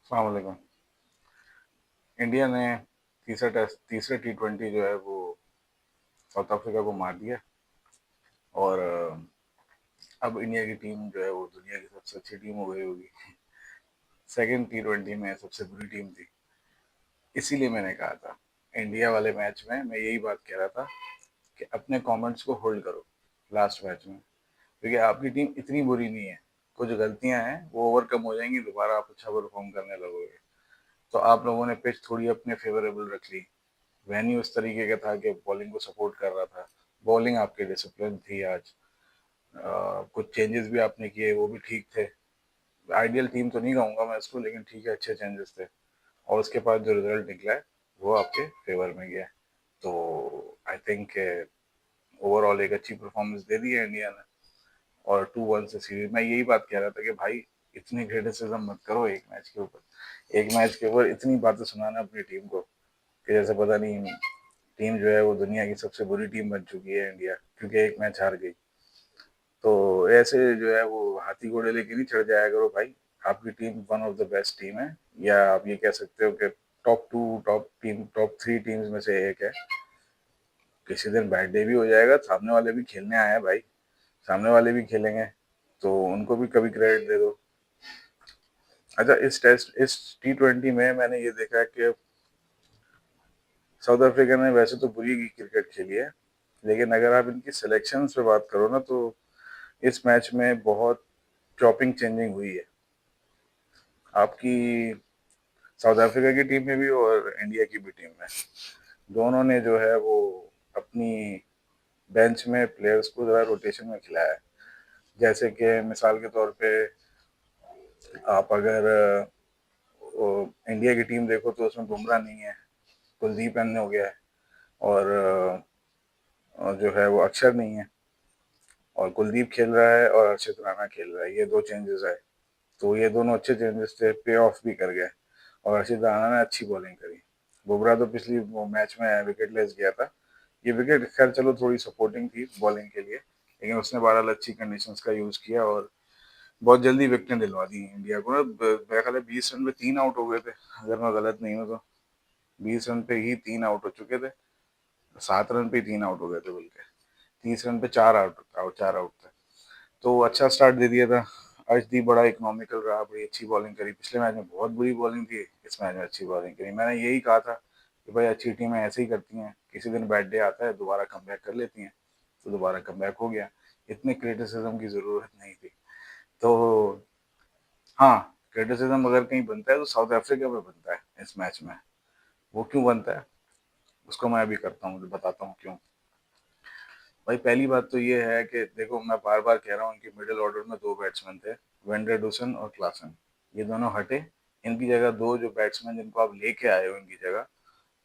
अस्सलाम वालेकुम। इंडिया ने तीसरे T20 जो है वो साउथ अफ्रीका को मार दिया। और अब इंडिया की टीम जो है वो दुनिया की सबसे अच्छी टीम हो गई होगी। सेकंड T20 में सबसे बुरी टीम थी। इसीलिए मैंने कहा था इंडिया वाले मैच में, मैं यही बात कह रहा था कि अपने कमेंट्स को होल्ड करो लास्ट मैच में, क्योंकि आपकी टीम इतनी बुरी नहीं है। कुछ गलतियां हैं वो ओवरकम हो जाएंगी, दोबारा आप अच्छा परफॉर्म करने लगोगे। तो आप लोगों ने पिच थोड़ी अपने फेवरेबल रख ली। वेन्यू उस तरीके का था कि बॉलिंग को सपोर्ट कर रहा था। बॉलिंग आपकी डिसिप्लिन थी आज। कुछ चेंजेस भी आपने किए, वो भी ठीक थे। आइडियल टीम तो नहीं कहूँगा मैं इसको, लेकिन ठीक है, अच्छे चेंजेस थे। और उसके बाद जो रिजल्ट निकला है वो आपके फेवर में गया है। तो आई थिंक ओवरऑल एक अच्छी परफॉर्मेंस दे दी है इंडिया ने। और 2-1 से सीरीज, मैं यही बात कह रहा था कि भाई इतनी क्रिटिसिज्म मत करो एक मैच के ऊपर। एक मैच के ऊपर इतनी बातें सुनाना अपनी टीम को कि जैसे पता नहीं टीम जो है वो दुनिया की सबसे बुरी टीम बन चुकी है इंडिया, क्योंकि एक मैच हार गई। तो ऐसे जो है वो हाथी घोड़े लेके नहीं चढ़ जाया करो भाई। आपकी team one of the best team है, या आप ये कह सकते हो कि टॉप थ्री टीम्स में से एक है। किसी दिन बैड डे भी हो जाएगा, सामने वाले भी खेलने आए हैं भाई। सामने वाले भी खेलेंगे, तो उनको भी कभी क्रेडिट दे दो। अच्छा, इस T20 में मैंने ये देखा है कि साउथ अफ्रीका ने वैसे तो बुरी क्रिकेट खेली है, लेकिन अगर आप इनकी सिलेक्शंस पे बात करो ना, तो इस मैच में बहुत चॉपिंग चेंजिंग हुई है आपकी, साउथ अफ्रीका की टीम में भी और इंडिया की भी टीम में। दोनों ने जो है वो अपनी बेंच में प्लेयर्स को ज़रा रोटेशन में खिलाया है। जैसे कि मिसाल के तौर पे आप अगर इंडिया की टीम देखो तो उसमें बुमराह नहीं है, कुलदीप एन हो गया है। और जो है वो अक्षर नहीं है। और कुलदीप खेल रहा है और हर्षित राणा खेल रहा है, ये दो चेंजेस है। तो ये दोनों अच्छे चेंजेस थे, पे ऑफ भी कर गए। और हर्षित राणा ने अच्छी बॉलिंग करी। बुमराह तो पिछली मैच में विकेट लेस गया था। ये विकेट खैर चलो थोड़ी सपोर्टिंग थी बॉलिंग के लिए, लेकिन उसने बहरहाल अच्छी कंडीशंस का यूज किया और बहुत जल्दी विकेटें दिलवा दी इंडिया को ना। मेरा ख्याल है 20 रन पे 3 आउट हो गए थे, अगर मैं गलत नहीं हूँ तो। 20 रन पे ही 3 आउट हो चुके थे। 7 रन पे ही 3 आउट हो गए थे बल्कि। 30 रन पे 4 आउट थे। तो अच्छा स्टार्ट दे दिया था। अर्शदीप बड़ा इकोनॉमिकल रहा, बड़ी अच्छी बॉलिंग करी। पिछले मैच में बहुत बुरी बॉलिंग थी, इस मैच में अच्छी बॉलिंग करी। मैंने यही कहा था कि भाई अच्छी टीमें ऐसे ही करती हैं, किसी दिन बैड डे आता है दोबारा कमबैक कर लेती हैं। तो दोबारा कमबैक हो गया। इतने क्रिटिसिज्म की ज़रूरत नहीं थी। तो हाँ, क्रिटिसिज्म अगर कहीं बनता है तो साउथ अफ्रीका पे बनता है इस मैच में। वो क्यों बनता है उसको मैं अभी करता हूँ, बताता हूँ क्यों। भाई पहली बात तो ये है कि देखो, मैं बार बार कह रहा हूँ इनके मिडिल ऑर्डर में दो बैट्समैन थे, वेंडरडूसन और क्लासन। ये दोनों हटे। इनकी जगह दो जो बैट्समैन जिनको आप लेके आए हो इनकी जगह,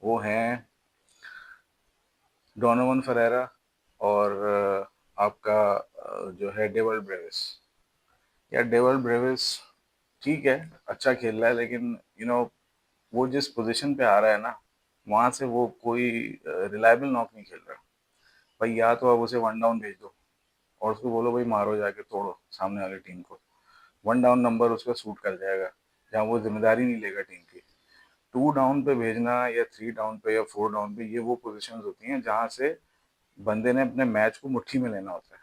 वो हैं डोनोवन फरेरा और आपका जो है डेवल ब्रेविस। यार डेवल ब्रेविस ठीक है, अच्छा खेल रहा है, लेकिन वो जिस पोजीशन पे आ रहा है ना, वहां से वो कोई रिलायबल नॉक नहीं खेल रहा। भाई या तो आप उसे वन डाउन भेज दो और उसको बोलो भाई मारो, जाके तोड़ो सामने वाली टीम को। वन डाउन नंबर उसका सूट कर जाएगा, जहाँ वो जिम्मेदारी नहीं लेगा टीम की। टू डाउन पे भेजना या थ्री डाउन पे या फोर डाउन पे, ये वो पोजीशंस होती हैं जहाँ से बंदे ने अपने मैच को मुट्ठी में लेना होता है।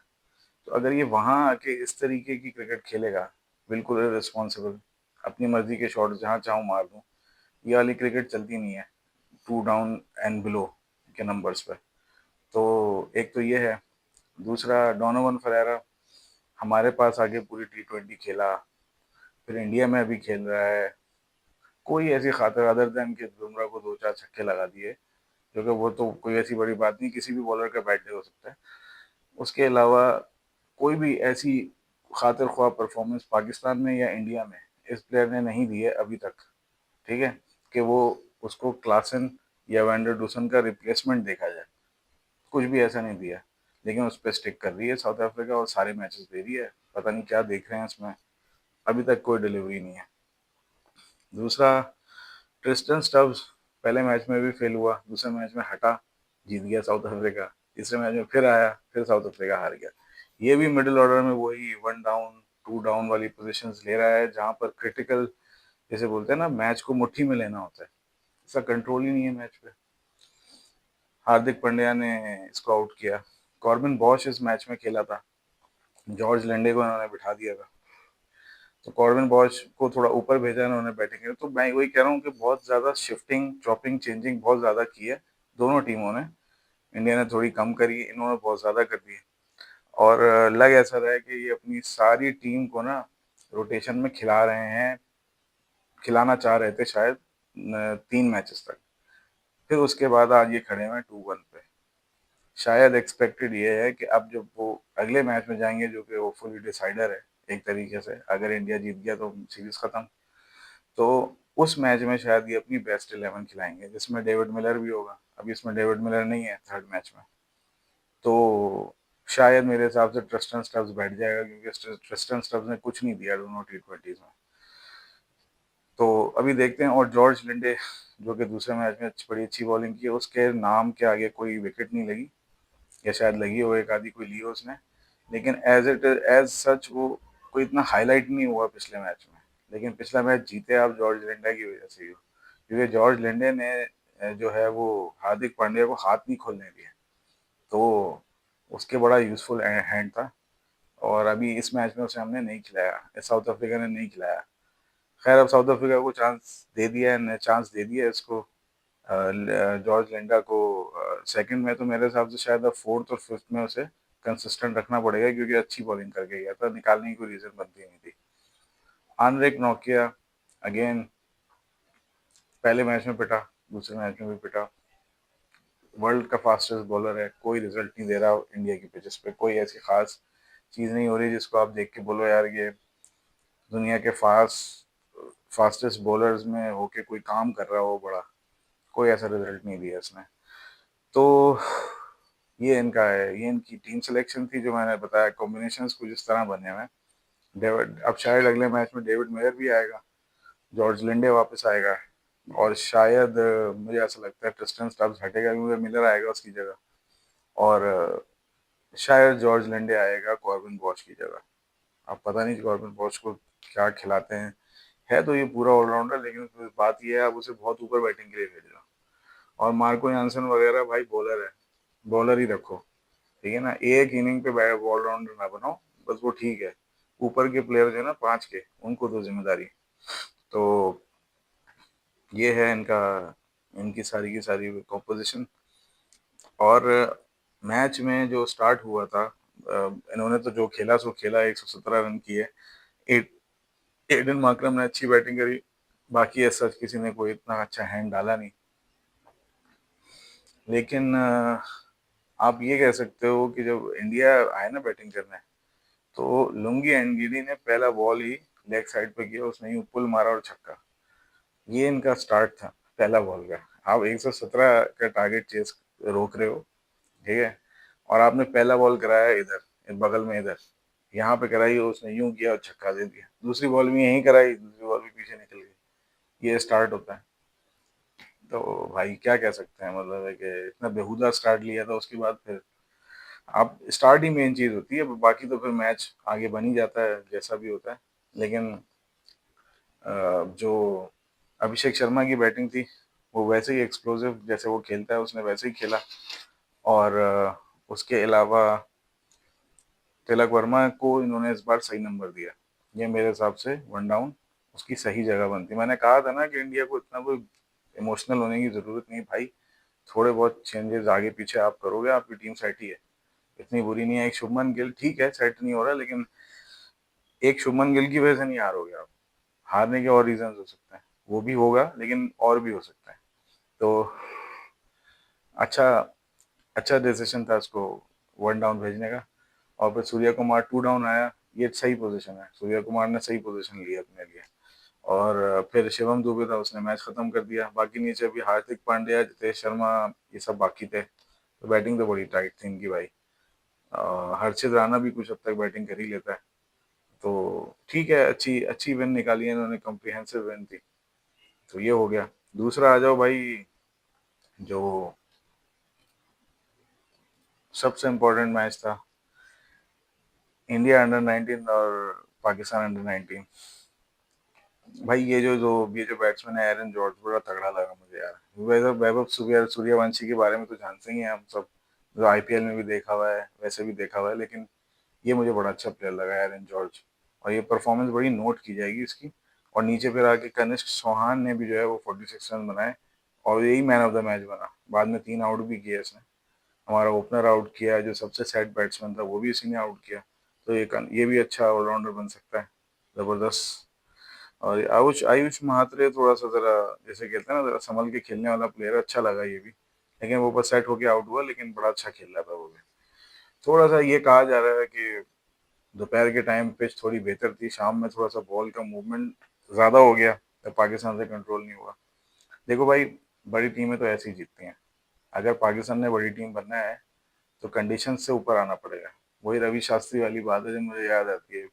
तो अगर ये वहाँ आके इस तरीके की क्रिकेट खेलेगा, बिल्कुल रिस्पॉन्सिबल, अपनी मर्जी के शॉट जहाँ चाहूँ मार दूँ, ये वाली क्रिकेट चलती नहीं है टू डाउन एंड बिलो के नंबर्स पे। तो एक तो ये है। दूसरा, डोनोवन फरेरा हमारे पास आगे पूरी T20 खेला, फिर इंडिया में भी खेल रहा है। कोई ऐसी खातर अदर देन कि बुमराह को दो चार छक्के लगा दिए, क्योंकि वो तो कोई ऐसी बड़ी बात नहीं, किसी भी बॉलर का बैट डे हो सकता है। उसके अलावा कोई भी ऐसी खातिर ख्वाह परफॉर्मेंस पाकिस्तान में या इंडिया में इस प्लेयर ने नहीं दी है अभी तक। ठीक है, कि वो उसको क्लासन या वैंडर का रिप्लेसमेंट देखा जाए, कुछ भी ऐसा नहीं दिया। लेकिन उस पर स्टिक कर रही है साउथ अफ्रीका और सारे मैचेस दे रही है। पता नहीं क्या देख रहे हैं इसमें, अभी तक कोई डिलीवरी नहीं है। दूसरा, ट्रिस्टन स्टब्स पहले मैच में भी फेल हुआ, दूसरे मैच में हटा, जीत गया साउथ अफ्रीका। तीसरे मैच में फिर आया, फिर साउथ अफ्रीका हार गया। ये भी मिडिल ऑर्डर में वही वन डाउन टू डाउन वाली पोजीशंस ले रहा है, जहां पर क्रिटिकल जैसे बोलते हैं ना, मैच को मुट्ठी में लेना होता है, ऐसा कंट्रोल ही नहीं है मैच पे। हार्दिक पांड्या ने इसको आउट किया। कॉर्बिन बॉश इस मैच में खेला था, जॉर्ज लंडे को इन्होंने बिठा दिया था। तो कॉर्बिन बॉश को थोड़ा ऊपर भेजा इन्होंने बैटिंग के लिए। तो मैं वही कह रहा हूँ कि बहुत ज़्यादा शिफ्टिंग, चॉपिंग, चेंजिंग बहुत ज़्यादा की है दोनों टीमों ने। इंडिया ने थोड़ी कम करी, इन्होंने बहुत ज़्यादा कर दी। और लग ऐसा रहा है कि ये अपनी सारी टीम को ना रोटेशन में खिला रहे हैं, खिलाना चाह रहे थे शायद 3 मैचेस तक। फिर उसके बाद आज ये खड़े हुए हैं 2-1 पे। शायद एक्सपेक्टेड ये है कि अब जब वो अगले मैच में जाएंगे, जो कि वो फुली डिसाइडर है एक तरीके से, अगर इंडिया जीत गया तो सीरीज खत्म। तो उस मैच में शायद ये अपनी बेस्ट 11 खिलाएंगे, जिसमें डेविड मिलर भी होगा। अभी इसमें डेविड मिलर नहीं है थर्ड मैच में। तो शायद मेरे हिसाब से ट्रिस्टन स्टब्स बैठ जाएगा, क्योंकि ट्रिस्टन स्टब्स ने कुछ नहीं दिया दोनों T20s में। तो अभी देखते हैं। और जॉर्ज लिंडे, जो कि दूसरे मैच में बड़ी अच्छी बॉलिंग की, उसके नाम के आगे कोई विकेट नहीं लगी, या शायद लगी हो एक आधी, कोई ली हो उसने। लेकिन एज सच वो कोई इतना हाईलाइट नहीं हुआ पिछले मैच में। लेकिन पिछला मैच जीते आप जॉर्ज लिंडे की वजह से ही हो, क्योंकि जॉर्ज लिंडे ने जो है वो हार्दिक पांड्या को हाथ नहीं खोलने दिया। तो उसके बड़ा यूजफुल हैंड था। और अभी इस मैच में उसे हमने नहीं खिलाया, साउथ अफ्रीका ने नहीं खिलाया। खैर, अब साउथ अफ्रीका को चांस दे दिया है इसको, जॉर्ज लिंडा को। सेकंड में तो मेरे हिसाब से शायद अब फोर्थ और फिफ्थ में उसे कंसिस्टेंट रखना पड़ेगा, क्योंकि अच्छी बॉलिंग करके गया था, निकालने की कोई रीजन बनती नहीं थी। आनरिक नोकिया अगेन, पहले मैच में पिटा, दूसरे मैच में भी पिटा। वर्ल्ड का फास्टेस्ट बॉलर है, कोई रिजल्ट नहीं दे रहा इंडिया की पिचेस पे। कोई ऐसी खास चीज़ नहीं हो रही जिसको आप देख के बोलो यार ये दुनिया के फास्टेस्ट बॉलर्स में होके कोई काम कर रहा हो बड़ा। कोई ऐसा रिजल्ट नहीं दिया इसने। तो ये इनका है, ये इनकी टीम सिलेक्शन थी, जो मैंने बताया कॉम्बिनेशंस कुछ इस तरह बने हुए हैं। डेविड, अब शायद अगले मैच में डेविड मेयर भी आएगा, जॉर्ज लिंडे वापस आएगा, और शायद मुझे ऐसा लगता है ट्रिस्टन स्टब्स हटेगा, क्योंकि मिलर आएगा उसकी जगह। और शायद जॉर्ज लिंडे आएगा कॉर्बिन बॉश की जगह। अब पता नहीं कॉर्बिन बॉश को क्या खिलाते हैं। है तो ये पूरा ऑलराउंडर, लेकिन फिर बात ये है आप उसे बहुत ऊपर बैटिंग के लिए भेज रहे हो। और मार्को यानसन वगैरह भाई बॉलर है, बॉलर ही रखो, ठीक है ना। एक इनिंग पे ऑलराउंडर ना बनाओ, बस वो ठीक है। ऊपर के प्लेयर जो है ना 5 के, उनको दो जिम्मेदारी। तो ये है इनका, इनकी सारी की सारी कॉम्पोजिशन। और मैच में जो स्टार्ट हुआ था, इन्होंने तो जो खेला सो खेला, 117 रन किए। एड, एडन मार्करम ने अच्छी बैटिंग करी, बाकी ऐसा किसी ने कोई इतना अच्छा हैंड डाला नहीं। लेकिन आप ये कह सकते हो कि जब इंडिया आए ना बैटिंग करने, तो लुंगी एंगिडी ने पहला बॉल ही लेग साइड पे किया, उसने ही पुल मारा और छक्का। ये इनका स्टार्ट था पहला बॉल का। आप 117 का टारगेट चेस रोक रहे हो, ठीक है, और आपने पहला बॉल कराया इधर बगल में, इधर यहाँ पे कराई, उसने यूं किया और छक्का दे दिया। दूसरी बॉल भी यहीं कराई, दूसरी बॉल भी पीछे निकल गई। ये स्टार्ट होता है। तो भाई क्या कह सकते हैं, मतलब है कि इतना बेहुदा स्टार्ट लिया था, उसके बाद फिर आप स्टार्ट ही मेन चीज होती है, बाकी तो फिर मैच आगे बन ही जाता है जैसा भी होता है। लेकिन जो अभिषेक शर्मा की बैटिंग थी, वो वैसे ही एक्सप्लोसिव, जैसे वो खेलता है उसने वैसे ही खेला। और उसके अलावा तिलक वर्मा को इन्होंने इस बार सही नंबर दिया। ये मेरे हिसाब से वन डाउन उसकी सही जगह बनती। मैंने कहा था ना कि इंडिया को इतना कोई इमोशनल होने की जरूरत नहीं भाई। थोड़े बहुत चेंजेस आगे पीछे आप करोगे, आपकी टीम सेट ही है, इतनी बुरी नहीं है। एक शुभमन गिल ठीक है सेट नहीं हो रहा, लेकिन एक शुभमन गिल की वजह से नहीं हारोगे आप। हारने के और रीजन हो सकते हैं, वो भी होगा, लेकिन और भी हो सकता है। तो अच्छा, अच्छा डिसीजन था उसको वन डाउन भेजने का। और फिर सूर्या कुमार 2 डाउन आया, ये सही पोजीशन है, सूर्या कुमार ने सही पोजीशन लिया अपने लिए। और फिर शिवम दुबे था, उसने मैच खत्म कर दिया। बाकी नीचे अभी हार्दिक पांड्या, जितेश शर्मा, ये सब बाकी थे। तो बैटिंग तो बड़ी टाइट थी इनकी भाई। हर्षित राणा भी कुछ हद तक बैटिंग कर ही लेता है। तो ठीक है, अच्छी अच्छी विन निकाली है इन्होंने, कॉम्प्रिहेंसिव विन थी। तो ये हो गया। दूसरा आ जाओ भाई, जो सबसे इम्पोर्टेंट मैच था, इंडिया अंडर 19 और पाकिस्तान अंडर 19। भाई ये जो बैट्समैन है एरन जॉर्ज, बड़ा तगड़ा लगा मुझे यार। वैसे वैभव सूर्यवंशी के बारे में तो जानते ही हैं हम सब, जो आईपीएल में भी देखा हुआ है, वैसे भी देखा हुआ है, लेकिन ये मुझे बड़ा अच्छा प्लेयर लगा एरन जॉर्ज। और ये परफॉर्मेंस बड़ी नोट की जाएगी इसकी। और नीचे फिर आके कनिष्क चौहान ने भी जो है वो 46 रन बनाए, और यही मैन ऑफ द मैच बना। बाद में 3 आउट भी किया इसने। हमारा ओपनर आउट किया, जो सबसे सेट बैट्समैन था वो भी इसी ने आउट किया। तो ये भी अच्छा ऑलराउंडर बन सकता है, जबरदस्त। और आयुष आयुष महात्रे थोड़ा सा जरा, जैसे कहते हैं ना, जरा संभल के खेलने वाला प्लेयर, अच्छा लगा ये भी। लेकिन वो बस सेट होके आउट हुआ, लेकिन बड़ा अच्छा खेल रहा था वो भी। थोड़ा सा ये कहा जा रहा है कि दोपहर के टाइम पिच थोड़ी बेहतर थी, शाम में थोड़ा सा बॉल का मूवमेंट ज़्यादा हो गया, तो पाकिस्तान से कंट्रोल नहीं हुआ। देखो भाई, बड़ी टीमें तो ऐसे ही जीतती हैं। अगर पाकिस्तान ने बड़ी टीम बनना है तो कंडीशन से ऊपर आना पड़ेगा। वही रवि शास्त्री वाली बात है जो मुझे याद आती है,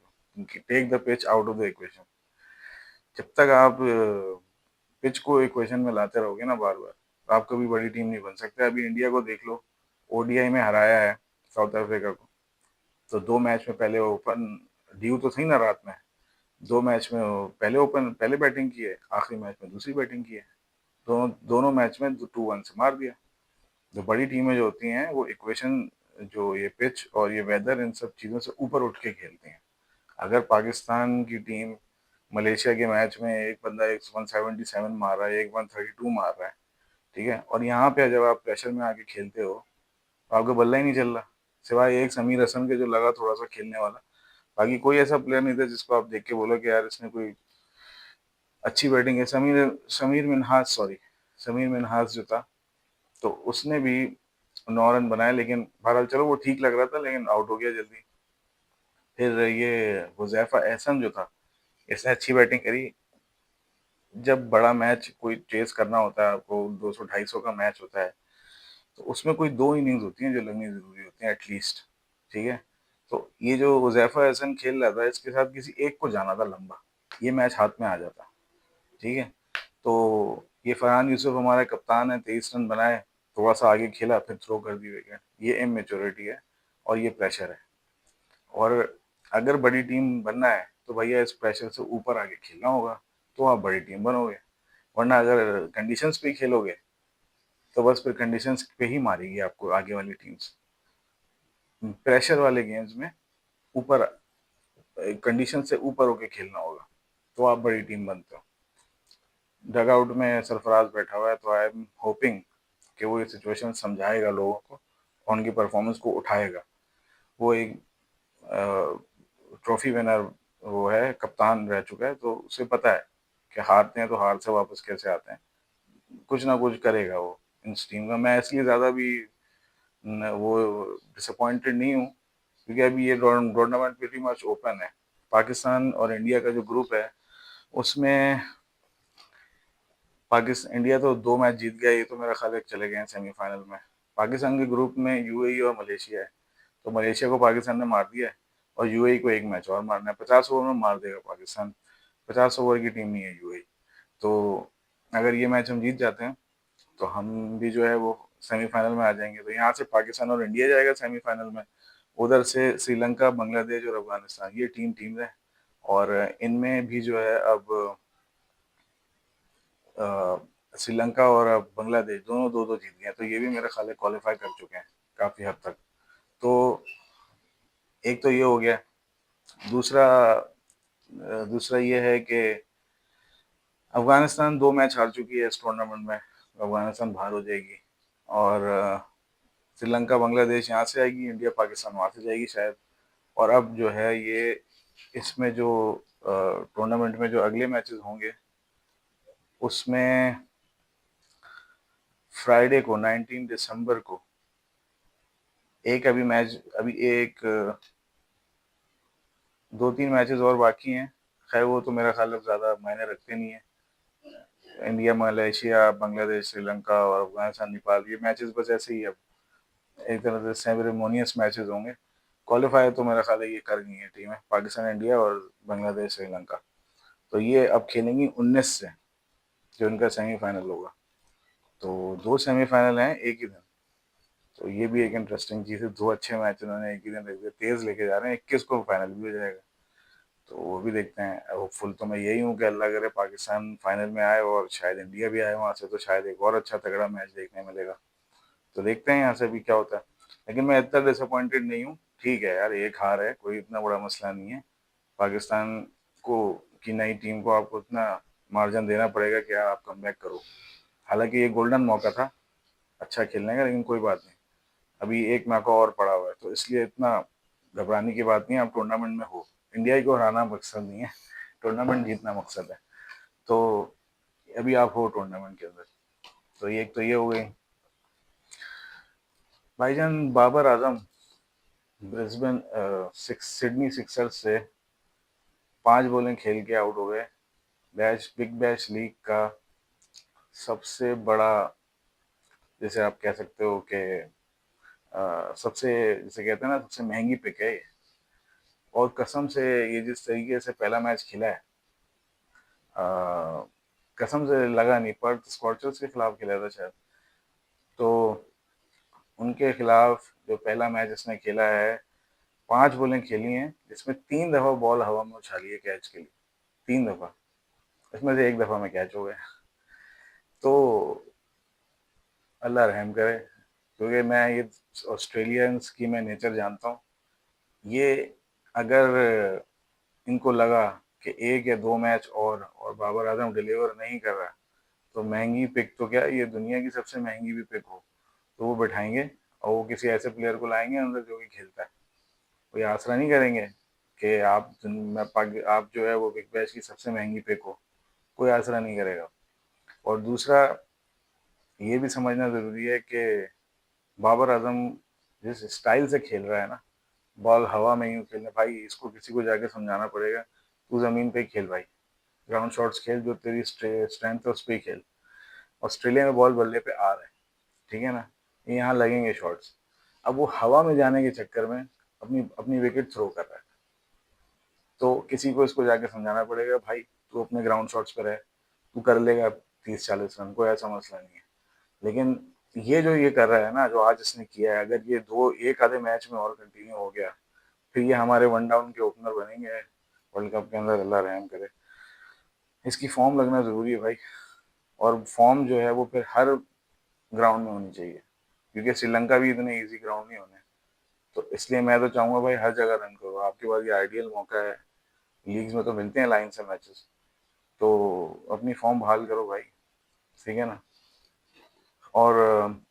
take the pitch out of the equation. जब तक आप पिच को इक्वेशन में लाते रहोगे ना बार बार, तो आप कभी बड़ी टीम नहीं बन सकते। अभी इंडिया को देख लो, ओडीआई में हराया है साउथ अफ्रीका को। तो 2 मैच में पहले ओपन ड्यू तो थी ना रात में, 2 मैच में वो पहले बैटिंग की है, आखिरी मैच में दूसरी बैटिंग की है। दोनों दोनों मैच में 2-1 से मार दिया। जो बड़ी टीमें जो होती हैं वो इक्वेशन, जो ये पिच और ये वेदर, इन सब चीज़ों से ऊपर उठ के खेलती हैं। अगर पाकिस्तान की टीम मलेशिया के मैच में एक बंदा एक 177 मार रहा है, एक 132 मार रहा है, ठीक है, और यहाँ पे जब आप प्रेशर में आके खेलते हो तो आपका बल्ला ही नहीं चल रहा, सिवाय एक समीर हसन के जो लगा थोड़ा सा खेलने वाला। बाकी कोई ऐसा प्लेयर नहीं था जिसको आप देख के बोलो कि यार इसने कोई अच्छी बैटिंग है। समीर मिनहास, सॉरी, समीर मिनहास जो था, तो उसने भी 9 रन बनाए, लेकिन बहरहाल चलो वो ठीक लग रहा था, लेकिन आउट हो गया जल्दी। फिर ये हुजैफा एहसन जो था, इसने अच्छी बैटिंग करी। जब बड़ा मैच कोई चेस करना होता है आपको, 200-250 का मैच होता है, तो उसमें कोई 2 इनिंग्स होती हैं जो लगनी ज़रूरी होती हैं एटलीस्ट, ठीक है। तो ये जो हुजैफा एहसन खेल रहा था, इसके साथ किसी एक को जाना था लंबा, ये मैच हाथ में आ जाता, ठीक है। तो ये फरहान यूसुफ हमारा कप्तान है, 23 रन बनाए, थोड़ा सा आगे खेला, फिर थ्रो कर दी विकेट। ये इमेच्योरिटी है और ये प्रेशर है। और अगर बड़ी टीम बनना है तो भैया इस प्रेशर से ऊपर आके खेलना होगा, तो आप बड़ी टीम बनोगे। वरना अगर कंडीशंस पे ही खेलोगे तो बस फिर कंडीशंस पे ही मारेगी आपको आगे वाली टीम्स। प्रेशर वाले गेम्स में ऊपर, कंडीशन से ऊपर होके खेलना होगा, तो आप बड़ी टीम बनते हो। डग आउट में सरफराज बैठा हुआ है, तो आई एम होपिंग कि वो ये सिचुएशन समझाएगा लोगों को और उनकी परफॉर्मेंस को उठाएगा। वो एक ट्रॉफी विनर वो है, कप्तान रह चुका है, तो उसे पता है कि हारते हैं तो हार से वापस कैसे आते हैं। कुछ ना कुछ करेगा वो इस टीम का। मैं इसलिए ज़्यादा भी वो डिसअपॉइंटेड नहीं हूँ, क्योंकि अभी ये टूर्नामेंट प्रीटी मच ओपन है। पाकिस्तान और इंडिया का जो ग्रुप है उसमें पाकिस्तान इंडिया तो 2 मैच जीत गया, ये तो मेरा ख्याल है चले गए हैं सेमीफाइनल में। पाकिस्तान के ग्रुप में यूएई और मलेशिया है। तो मलेशिया को पाकिस्तान ने मार दिया है, और यूएई को एक मैच और मारना है। 50 ओवर में मार देगा पाकिस्तान, 50 ओवर की टीम नहीं है यूएई। तो अगर ये मैच हम जीत जाते हैं तो हम भी जो है वो सेमीफाइनल में आ जाएंगे। तो यहाँ से पाकिस्तान और इंडिया जाएगा सेमीफाइनल में, उधर से श्रीलंका, बांग्लादेश और अफगानिस्तान, ये टीम है। और इनमें भी जो है अब श्रीलंका और अब बांग्लादेश दोनों 2-2 जीत गए हैं, तो ये भी मेरा ख्याल है क्वालिफाई कर चुके हैं काफ़ी हद तक। तो एक तो ये हो गया। दूसरा दूसरा ये है कि अफगानिस्तान 2 मैच हार चुकी है इस टूर्नामेंट में, अफगानिस्तान बाहर हो जाएगी। और श्रीलंका बांग्लादेश यहाँ से आएगी, इंडिया पाकिस्तान वहाँ से जाएगी शायद। और अब जो है ये इसमें जो टूर्नामेंट में जो अगले मैचेस होंगे उसमें फ्राइडे को 19 दिसंबर को एक अभी मैच, अभी एक 2-3 मैचेस और बाकी हैं। खैर वो तो मेरा ख्याल अब ज़्यादा मायने रखते नहीं है। इंडिया, मलेशिया, बांग्लादेश, श्रीलंका और अफगानिस्तान, नेपाल, ये मैचेस बस ऐसे ही अब एक तरह से सेरेमोनियस मैचेस होंगे। क्वालिफाई तो मेरा ख्याल है ये कर गई है टीमें, पाकिस्तान, इंडिया और बांग्लादेश, श्रीलंका। तो ये अब खेलेंगी 19 से, जो इनका सेमीफाइनल होगा। तो 2 सेमीफाइनल हैं एक ही दिन। तो ये भी एक इंटरेस्टिंग चीज़ है, 2 अच्छे मैच इन्होंने एक ही दिन रख दिए, तेज लेके जा रहे हैं। 21 को फाइनल भी हो जाएगा। तो वो भी देखते हैं। होपफुल तो मैं यही हूँ कि अल्लाह करे पाकिस्तान फाइनल में आए और शायद इंडिया भी आए वहाँ से, तो शायद एक और अच्छा तगड़ा मैच देखने मिलेगा। तो देखते हैं यहाँ से भी क्या होता है। लेकिन मैं इतना डिसअपॉइंटेड नहीं हूँ। ठीक है यार, एक हार है, कोई इतना बड़ा मसला नहीं है। पाकिस्तान को की नई टीम को आपको इतना मार्जिन देना पड़ेगा कि यार आप कमबैक करो। हालांकि ये गोल्डन मौका था अच्छा खेलने का, लेकिन कोई बात नहीं, अभी एक मौका और पड़ा हुआ है, तो इसलिए इतना घबराने की बात नहीं है। आप टूर्नामेंट में हो, इंडिया को हराना मकसद नहीं है, टूर्नामेंट जीतना मकसद है। तो अभी आप हो टूर्नामेंट के अंदर। तो ये एक तो ये हो गई। भाईजान Babar Azam Brisbane Sydney Sixers से 5 बॉलें खेल के आउट हो गए। बिग बैश लीग का सबसे बड़ा, जैसे आप कह सकते हो कि सबसे, जैसे कहते हैं ना, सबसे महंगी पिक है ये। और कसम से ये जिस तरीके से पहला मैच खेला है, कसम से लगा नहीं, पर स्कॉचर्स के खिलाफ खेला था शायद, तो उनके खिलाफ जो पहला मैच इसने खेला है, 5 बॉलें खेली हैं जिसमें 3 दफा बॉल हवा में उछाली है कैच के लिए, 3 दफा, इसमें से एक दफा में कैच हो गया। तो अल्लाह रहम करे, क्योंकि मैं ये ऑस्ट्रेलियंस की मैं नेचर जानता हूँ। ये अगर इनको लगा कि एक या दो मैच और बाबर आजम डिलीवर नहीं कर रहा, तो महंगी पिक तो क्या, ये दुनिया की सबसे महंगी भी पिक हो तो वो बैठाएंगे, और वो किसी ऐसे प्लेयर को लाएंगे अंदर जो कि खेलता है। कोई आसरा नहीं करेंगे कि आप जो है वो बिग बैश की सबसे महंगी पिक हो, कोई आसरा नहीं करेगा। और दूसरा ये भी समझना ज़रूरी है कि बाबर आजम जिस स्टाइल से खेल रहा है ना, बॉल हवा में यूँ खेलना, भाई इसको किसी को जाके समझाना पड़ेगा, तू ज़मीन पे ही खेल भाई, ग्राउंड शॉट्स खेल, जो तेरी स्ट्रेंथ है उस पर ही खेल। ऑस्ट्रेलिया में बॉल बल्ले पे आ रहा है, ठीक है ना, ये यहाँ लगेंगे शॉट्स। अब वो हवा में जाने के चक्कर में अपनी अपनी विकेट थ्रो कर रहा है, तो किसी को इसको जाके समझाना पड़ेगा, भाई तू अपने ग्राउंड शॉट्स पर है, तू कर लेगा 30-40 रन, कोई ऐसा मसला नहीं है। लेकिन ये जो ये कर रहा है ना, जो आज इसने किया है, अगर ये दो एक आधे मैच में और कंटिन्यू हो गया, फिर ये हमारे वन डाउन के ओपनर बनेंगे वर्ल्ड कप के अंदर, अल्लाह रहम करे। इसकी फॉर्म लगना ज़रूरी है भाई, और फॉर्म जो है वो फिर हर ग्राउंड में होनी चाहिए, क्योंकि श्रीलंका भी इतने इजी ग्राउंड नहीं होने। तो इसलिए मैं तो चाहूँगा भाई हर जगह रन करो, आपके पास ये आइडियल मौका है। लीग्स में तो मिलते हैं लाइन से मैचेस, तो अपनी फॉर्म बहाल करो भाई, ठीक है ना। और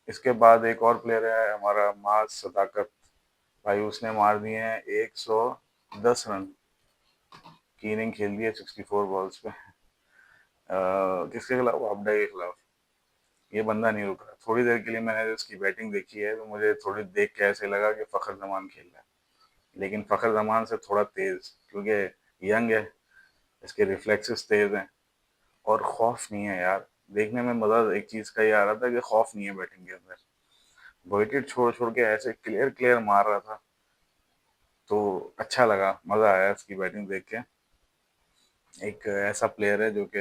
इसके बाद एक और प्लेयर है हमारा, माज सदाकत, भाई उसने मार दिए हैं 110 रन की इनिंग खेल दी है 64 बॉल्स पे। किसके खिलाफ, वापडा के खिलाफ। ये बंदा नहीं रुक रहा। थोड़ी देर के लिए मैंने इसकी बैटिंग देखी है, तो मुझे थोड़ी देख के ऐसे लगा कि फ़खर जमान खेल रहा है, लेकिन फ़खर जमान से थोड़ा तेज़, क्योंकि यंग है, इसके रिफ्लेक्सेस तेज़ हैं, और खौफ नहीं है यार। देखने में मज़ा एक चीज़ का ये आ रहा था कि खौफ नहीं है बैटिंग के अंदर, विकेट छोड़ छोड़ के ऐसे क्लियर क्लियर मार रहा था, तो अच्छा लगा, मज़ा आया इसकी बैटिंग देख के। एक ऐसा प्लेयर है जो कि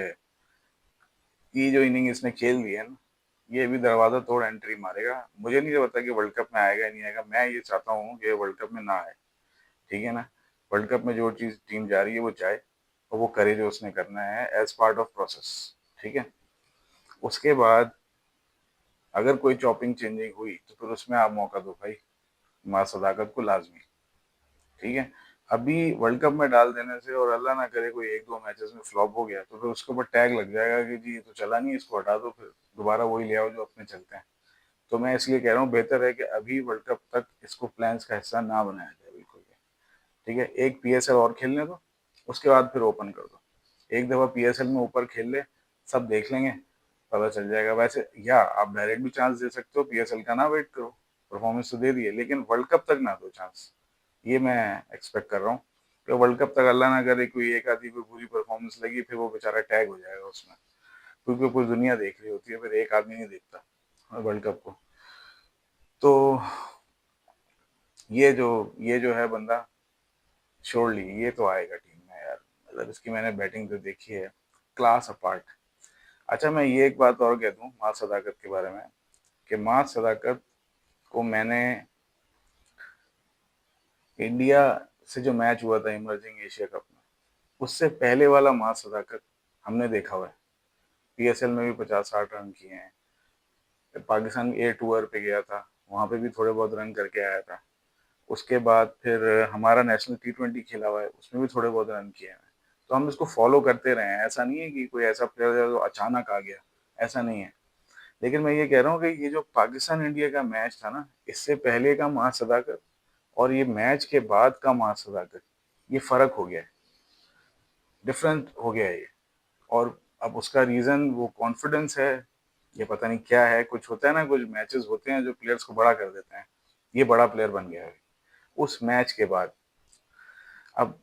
ये जो इनिंग इसने खेल दी है ना, ये भी दरवाज़ा तोड़ एंट्री मारेगा। मुझे नहीं पता कि वर्ल्ड कप में आएगा या नहीं आएगा, मैं ये चाहता हूँ कि वर्ल्ड कप में ना आए, ठीक है ना। वर्ल्ड कप में जो चीज़ टीम जा रही है वो जाए, और वो करे जो उसने करना है एज पार्ट ऑफ प्रोसेस, ठीक है। उसके बाद अगर कोई चॉपिंग चेंजिंग हुई तो फिर उसमें आप मौका दो भाई, माँ सदाकत को लाजमी, ठीक है। अभी वर्ल्ड कप में डाल देने से, और अल्लाह ना करे कोई एक दो मैचेस में फ्लॉप हो गया, तो फिर उसके ऊपर टैग लग जाएगा कि जी ये तो चला नहीं, इसको हटा दो, फिर दोबारा वही ले आओ जो अपने चलते हैं। तो मैं इसलिए कह रहा हूँ बेहतर है कि अभी वर्ल्ड कप तक इसको प्लान्स का हिस्सा ना बनाया जाए बिल्कुल भी, ठीक है। एक पीएसएल और खेलने दो, उसके बाद फिर ओपन कर दो। एक दफ़ा पीएसएल में ऊपर खेल ले, सब देख लेंगे, पता चल जाएगा। वैसे या आप डायरेक्ट भी चांस दे सकते हो, पीएसएल का ना वेट करो, परफॉर्मेंस तो दे दिए, लेकिन वर्ल्ड कप तक ना दो चांस, ये मैं एक्सपेक्ट कर रहा हूँ। कि वर्ल्ड कप तक अल्लाह ना करे कोई एक आधी कोई बुरी परफॉर्मेंस लगी, फिर वो बेचारा टैग हो जाएगा उसमें, क्योंकि पूरी दुनिया देख रही होती है, फिर एक आदमी नहीं देखता वर्ल्ड कप को। तो ये जो है बंदा, श्योरली ये तो आएगा टीम में यार, मतलब इसकी मैंने बैटिंग तो देखी है, क्लास अपार्ट। अच्छा, मैं ये एक बात और कह दूं माँ सदाकत के बारे में, कि माँ सदाकत को मैंने इंडिया से जो मैच हुआ था इमर्जिंग एशिया कप में, उससे पहले वाला मार सदाकत हमने देखा हुआ है। पीएसएल में भी 50-60 रन किए हैं। पाकिस्तान ए टूर पे गया था, वहाँ पे भी थोड़े बहुत रन करके आया था। उसके बाद फिर हमारा नेशनल टी20 खेला हुआ है, उसमें भी थोड़े बहुत रन किए हैं। तो हम इसको फॉलो करते रहे हैं, ऐसा नहीं है कि कोई ऐसा प्लेयर है जो अचानक आ गया, ऐसा नहीं है। लेकिन मैं ये कह रहा हूँ कि ये जो पाकिस्तान इंडिया का मैच था ना, इससे पहले का मार सदाकत और ये मैच के बाद का मार सदाकत, ये फर्क हो गया है, डिफरेंट हो गया है ये। और अब उसका रीजन वो कॉन्फिडेंस है, ये पता नहीं क्या है। कुछ होता है ना, कुछ मैचेस होते हैं जो प्लेयर्स को बड़ा कर देते हैं। ये बड़ा प्लेयर बन गया है उस मैच के बाद। अब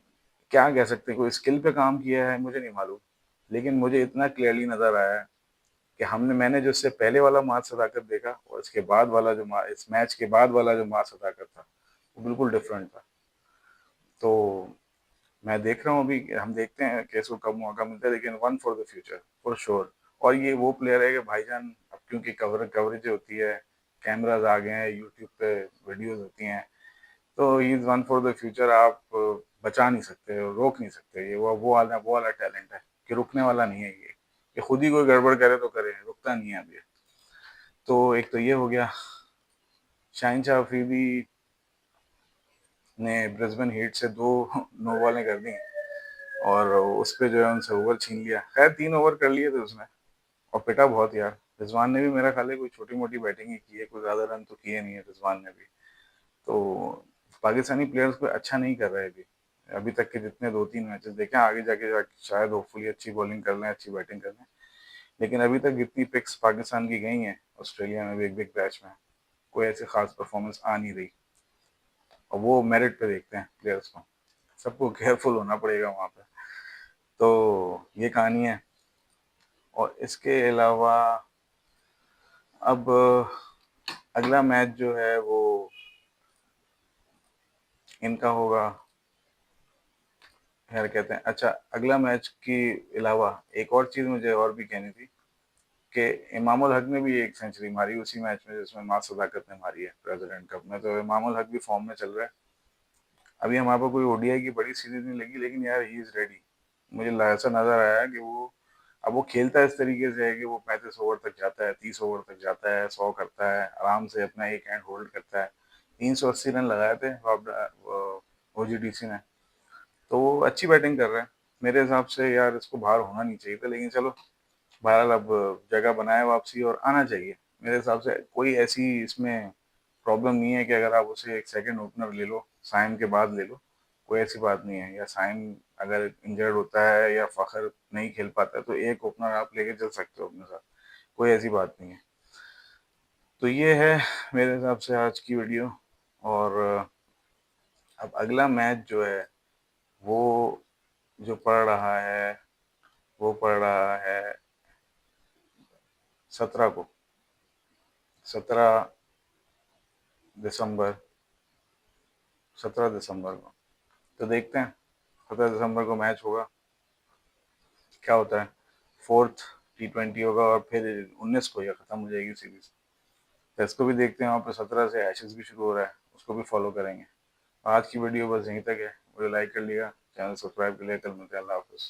क्या कह सकते हैं, कोई स्किल पे काम किया है मुझे नहीं मालूम, लेकिन मुझे इतना क्लियरली नजर आया है कि मैंने जो इससे पहले वाला मार सदाकत देखा और इसके बाद वाला जो इस मैच के बाद वाला जो मार सदाकत था, वो बिल्कुल डिफरेंट था। तो मैं देख रहा हूँ अभी, हम देखते हैं कि इसको कब मौका मिलता है, लेकिन one for the future for sure. और ये वो प्लेयर है कि भाईजान, अब क्योंकि कवरेज होती है, कैमराज आ गए हैं, यूट्यूब पे वीडियोज होती हैं, तो he is one for the future. आप बचा नहीं सकते, रोक नहीं सकते। ये वो वाला टैलेंट है कि रुकने वाला नहीं है ये खुद ही कोई गड़बड़ करे तो करे, रुकता नहीं है अभी। तो एक तो ये हो गया। शाहिन शाह अफरीदी ने ब्रिस्बेन हीट से 2 नो बॉलें कर दी और उस पे जो है उनसे ओवर छीन लिया। खैर 3 ओवर कर लिए थे उसने और पिटा बहुत यार। रिजवान ने भी मेरा ख्याल है कोई छोटी मोटी बैटिंग ही की है, कोई ज्यादा रन तो किए नहीं है रिजवान ने भी। तो पाकिस्तानी प्लेयर्स को अच्छा नहीं कर रहे अभी। अभी तक के जितने 2-3 मैचेस देखे, आगे जाके शायद होपफुली अच्छी बॉलिंग कर लें, अच्छी बैटिंग कर लें। लेकिन अभी तक जितनी पिक्स पाकिस्तान की गई हैं ऑस्ट्रेलिया में बिग बिग बैच में, कोई ऐसी खास परफॉर्मेंस आ नहीं रही। और वो मेरिट पे देखते हैं प्लेयर्स को, सबको केयरफुल होना पड़ेगा वहाँ पे। तो ये कहानी है। और इसके अलावा अब अगला मैच जो है वो इनका होगा, यार कहते हैं। अच्छा, अगला मैच के अलावा एक और चीज़ मुझे और भी कहनी थी कि इमामुल हक ने भी एक सेंचुरी मारी उसी मैच में जिसमें मार सदाकत ने मारी है प्रेसिडेंट कप में। तो इमामुल हक भी फॉर्म में चल रहा है। अभी हमारे पास कोई ओडीआई की बड़ी सीरीज नहीं लगी, लेकिन यार ही इज़ रेडी। मुझे ऐसा नज़र आया कि वो अब वो खेलता है इस तरीके से है कि वो 35 ओवर तक जाता है, 30 ओवर तक जाता है, 100 करता है, आराम से अपना एक हैंड होल्ड करता है। 380 रन लगाए थे ओजीडीसी ने। तो वो अच्छी बैटिंग कर रहा है। मेरे हिसाब से यार इसको बाहर होना नहीं चाहिए था, लेकिन चलो, बहरहाल अब जगह बनाए वापसी और आना चाहिए। मेरे हिसाब से कोई ऐसी इसमें प्रॉब्लम नहीं है कि अगर आप उसे एक सेकंड ओपनर ले लो, साइम के बाद ले लो, कोई ऐसी बात नहीं है। या साइम अगर इंजर्ड होता है या फखर नहीं खेल पाता है तो एक ओपनर आप लेके चल सकते हो अपने साथ, कोई ऐसी बात नहीं है। तो ये है मेरे हिसाब से आज की वीडियो। और अब अगला मैच जो है वो जो पड़ रहा है वो पड़ रहा है 17 को, 17 दिसंबर, 17 दिसंबर को। तो देखते हैं 17 दिसंबर को मैच होगा, क्या होता है। फोर्थ टी20 होगा और फिर 19 को यह खत्म हो जाएगी सीरीज। तो इसको भी देखते हैं। वहाँ पर 17 से एशेज भी शुरू हो रहा है, उसको भी फॉलो करेंगे। आज की वीडियो बस यहीं तक है। वीडियो लाइक कर लिया, चैनल सब्सक्राइब कर लिया। कल मिलते हैं। अल्लाह हाफिज़।